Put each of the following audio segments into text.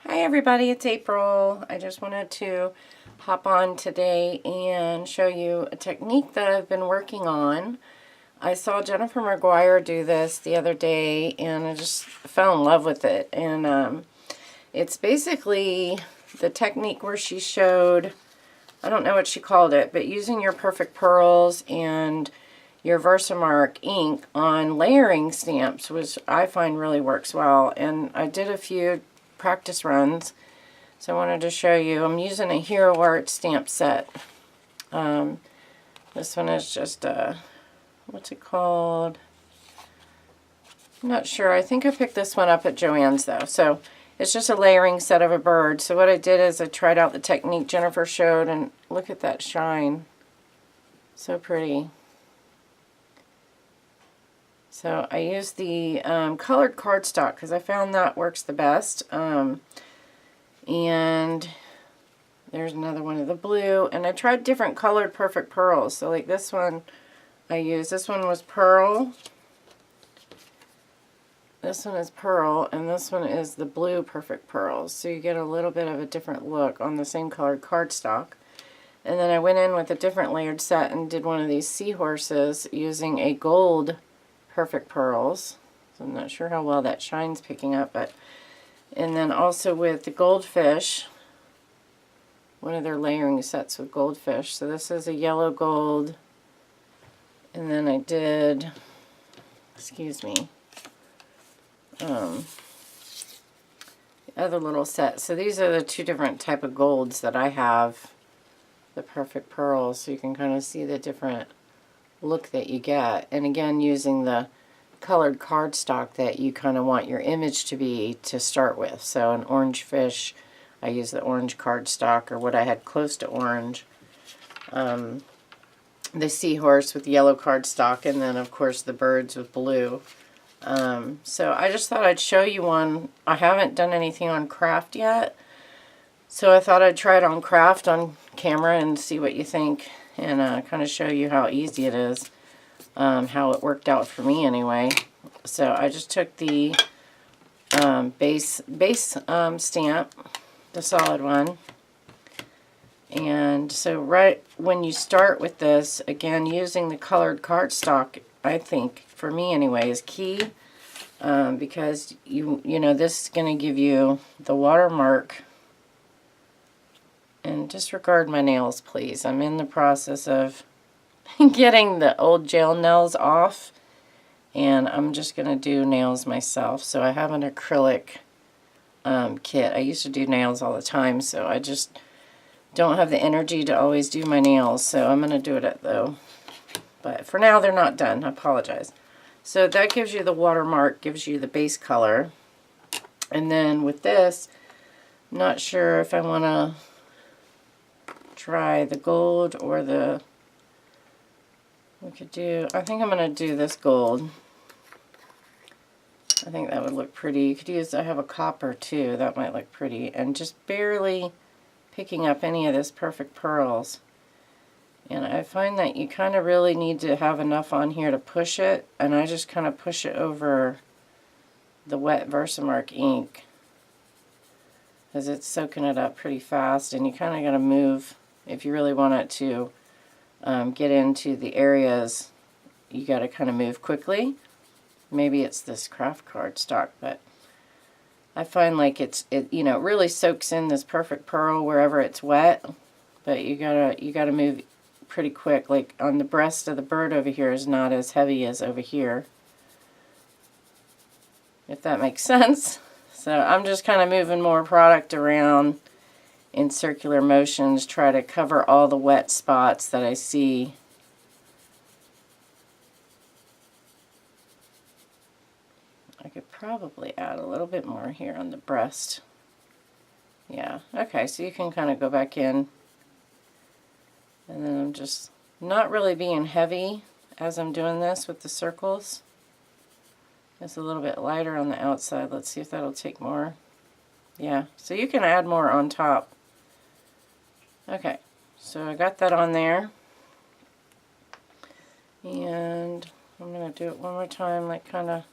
Hi everybody, it's April. I just wanted to hop on today and show you a technique that I've been working on. I saw Jennifer McGuire do this the other day and I just fell in love with it. And it's basically the technique where she showed, I don't know what she called it, but using your Perfect Pearls and your Versamark ink on layering stamps, which I find really works well. And I did a few practice runs, so I wanted to show you. I'm using a Hero Art stamp set. This one is just a, what's it called? I'm not sure. I think I picked this one up at Joann's though. So it's just a layering set of a bird. So what I did is I tried out the technique Jennifer showed, and look at that shine. So pretty. So I used the colored cardstock because I found that works the best. And there's another one of the blue. And I tried different colored Perfect Pearls. So like this one I used. This one was pearl. This one is pearl. And this one is the blue Perfect Pearls. So you get a little bit of a different look on the same colored cardstock. And then I went in with a different layered set and did one of these seahorses using a gold Perfect Pearls. So I'm not sure how well that shine's picking up, but and then also with the goldfish, one of their layering sets with goldfish. So this is a yellow gold, and then I did, excuse me, the other little set. So these are the two different type of golds that I have, the Perfect Pearls, so you can kind of see the different look that you get. And again, using the colored cardstock that you kind of want your image to be to start with. So an orange fish, I use the orange cardstock, or what I had close to orange. The seahorse with yellow cardstock, and then of course the birds with blue. So I just thought I'd show you one. I haven't done anything on craft yet, so I thought I'd try it on craft on camera and see what you think, and kind of show you how easy it is, how it worked out for me anyway. So I just took the base stamp, the solid one, and so right when you start with this, again using the colored cardstock, I think for me anyway is key, because you know this is going to give you the watermark. And disregard my nails, please. I'm in the process of getting the old gel nails off, and I'm just going to do nails myself. So I have an acrylic kit. I used to do nails all the time, so I just don't have the energy to always do my nails. So I'm going to do it though. But for now, they're not done. I apologize. So that gives you the watermark, gives you the base color. And then with this, I'm not sure if I want to try the gold or the, we could do, I think I'm going to do this gold. I think that would look pretty. You could use, I have a copper too, that might look pretty, and just barely picking up any of this Perfect Pearls. And I find that you kind of really need to have enough on here to push it, and I just kind of push it over the wet Versamark ink because it's soaking it up pretty fast, and you kind of got to move. If you really want it to get into the areas, you got to kind of move quickly. Maybe it's this craft cardstock, but I find like it really soaks in this Perfect Pearl wherever it's wet, but you gotta move pretty quick. Like on the breast of the bird over here is not as heavy as over here, if that makes sense. So I'm just kind of moving more product around in circular motions, try to cover all the wet spots that I see. I could probably add a little bit more here on the breast. Yeah, okay, so you can kind of go back in. And then I'm just not really being heavy as I'm doing this with the circles. It's a little bit lighter on the outside. Let's see if that'll take more. Yeah, so you can add more on top. Okay, so I got that on there, and I'm going to do it one more time, like kind of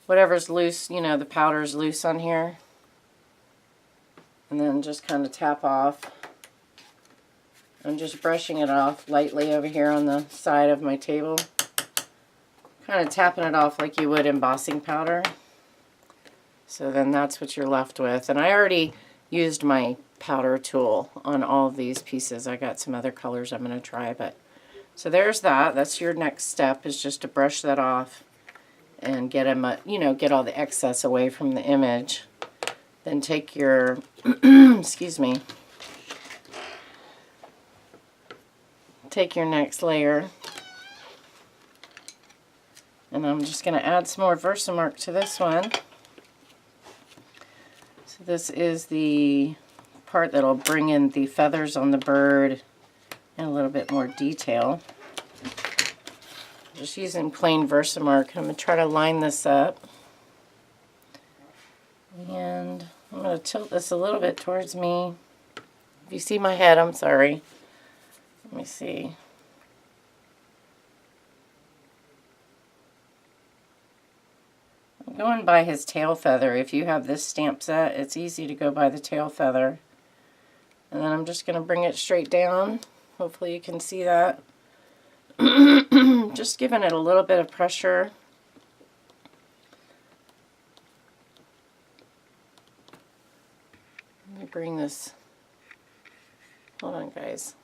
whatever's loose, the powder's loose on here. and then just kind of tap off. I'm just brushing it off lightly over here on the side of my table. Kind of tapping it off like you would embossing powder. So then that's what you're left with. And I already used my powder tool on all of these pieces. I got some other colors I'm going to try, but so there's that. That's your next step, is just to brush that off and get them, get all the excess away from the image. Then take your, excuse me, take your next layer, and I'm just going to add some more Versamark to this one. So this is the part that'll bring in the feathers on the bird and a little bit more detail. Just using plain Versamark. I'm going to try to line this up. And I'm going to tilt this a little bit towards me. If you see my head, I'm sorry. Let me see. I'm going by his tail feather. If you have this stamp set, it's easy to go by the tail feather. And then I'm just going to bring it straight down. Hopefully you can see that. Just giving it a little bit of pressure. Let me bring this. Hold on, guys.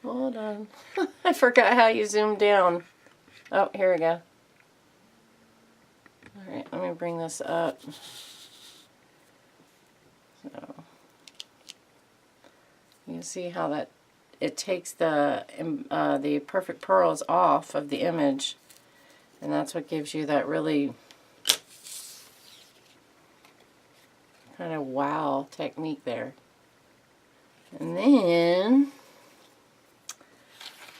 Hold on. I forgot how you zoom down. Oh, here we go. Alright, let me bring this up. So, you can see how that it takes the perfect pearls off of the image, and that's what gives you that really kind of wow technique there. And then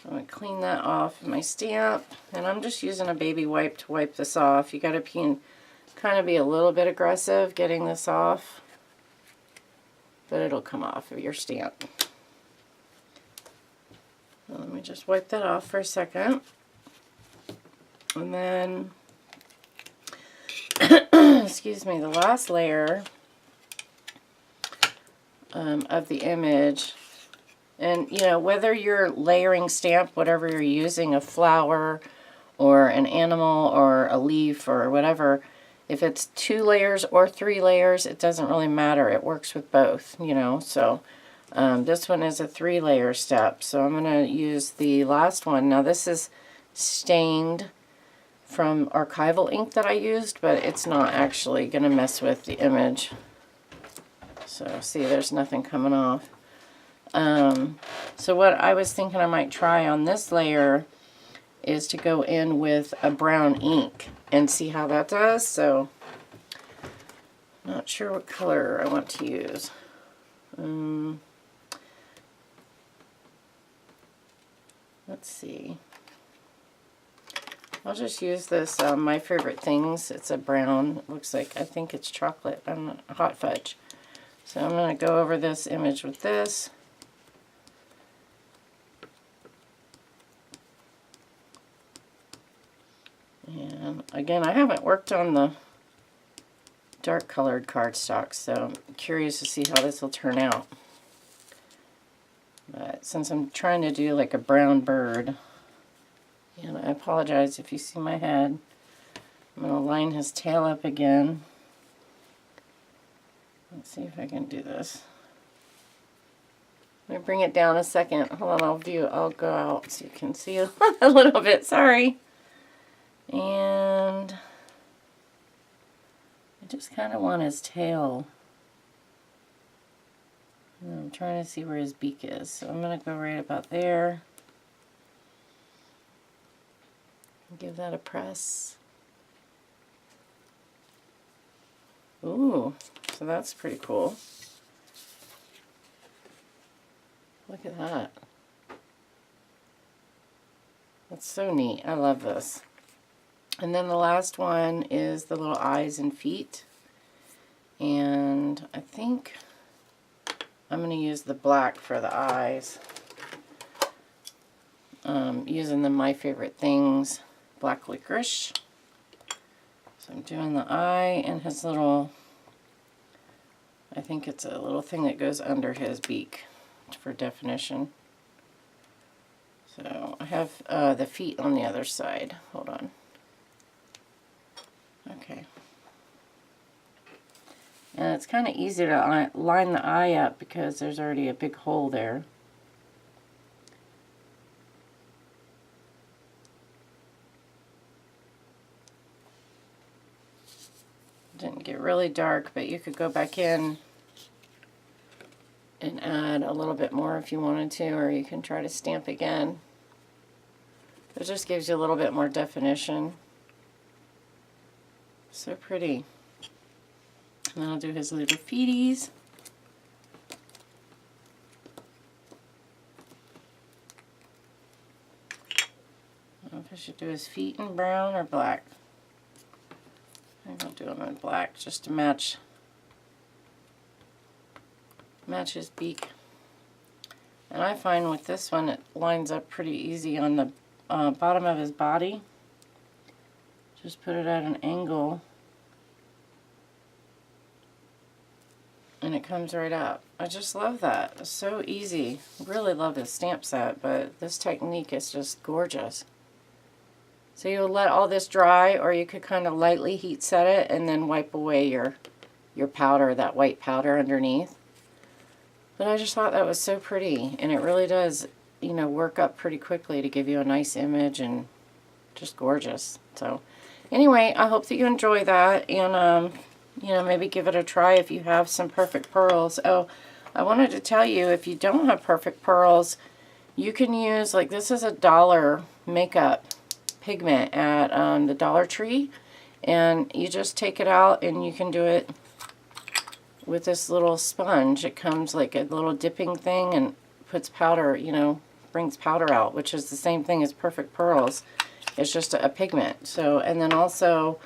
I'm going to clean that off of my stamp, and I'm just using a baby wipe to wipe this off. You got to kind of be a little bit aggressive getting this off, but it'll come off of your stamp. So let me just wipe that off for a second. And then, excuse me, the last layer of the image. And, whether you're layering stamp, whatever you're using, a flower or an animal or a leaf or whatever, if it's 2 layers or 3 layers, it doesn't really matter. It works with both, So this one is a 3-layer step. So I'm going to use the last one. Now this is stained from archival ink that I used, but it's not actually going to mess with the image. So see, there's nothing coming off. So what I was thinking I might try on this layer is to go in with a brown ink and see how that does. So not sure what color I want to use. Let's see. I'll just use this My Favorite Things. It's a brown. It looks like, I think it's chocolate. Hot fudge. So I'm going to go over this image with this. And again, I haven't worked on the dark colored cardstock, so I'm curious to see how this will turn out. But since I'm trying to do like a brown bird, and I apologize if you see my head, I'm going to line his tail up again. Let's see if I can do this. Let me bring it down a second. Hold on, I'll go out so you can see a little bit. Sorry. And I just kind of want his tail. And I'm trying to see where his beak is. So I'm going to go right about there. Give that a press. Ooh, so that's pretty cool. Look at that. That's so neat. I love this. And then the last one is the little eyes and feet. And I think I'm going to use the black for the eyes. Using the My Favorite Things black licorice. So I'm doing the eye and his little I think it's a little thing that goes under his beak for definition. So I have the feet on the other side. Hold on. Okay. And it's kind of easy to line the eye up because there's already a big hole there. Didn't get really dark, but you could go back in and add a little bit more if you wanted to, or you can try to stamp again. It just gives you a little bit more definition. So pretty. And then I'll do his little feeties. I don't know if I should do his feet in brown or black. I think I'll do them in black just to match his beak. And I find with this one it lines up pretty easy on the bottom of his body. Just put it at an angle and it comes right up. I just love that. It's so easy. Really love this stamp set, but this technique is just gorgeous. So you'll let all this dry, or you could kind of lightly heat set it and then wipe away your powder, that white powder underneath. But I just thought that was so pretty, and it really does, you know, work up pretty quickly to give you a nice image and just gorgeous. So anyway, I hope that you enjoy that, and you know, maybe give it a try if you have some perfect pearls. Oh, I wanted to tell you, if you don't have perfect pearls, you can use, like, this is $1 makeup pigment at the Dollar Tree, and you just take it out and you can do it with this little sponge. It comes like a little dipping thing and puts powder, you know, brings powder out, which is the same thing as perfect pearls. It's just a pigment. So, and then also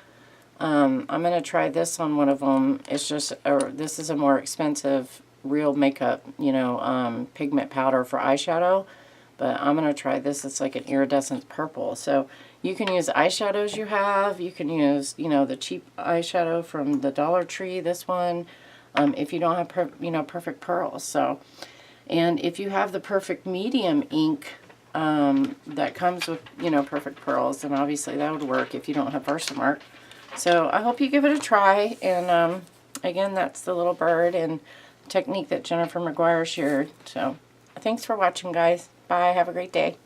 I'm going to try this on one of them. It's just, this is a more expensive real makeup, you know, pigment powder for eyeshadow. But I'm going to try this. It's like an iridescent purple. So you can use eyeshadows you have. You can use, you know, the cheap eyeshadow from the Dollar Tree, this one, if you don't have, you know, perfect pearls. So, and if you have the perfect medium ink that comes with, you know, perfect pearls, then obviously that would work if you don't have Versamark. So I hope you give it a try. And again, that's the little bird and technique that Jennifer McGuire shared. So thanks for watching, guys. Bye. Have a great day.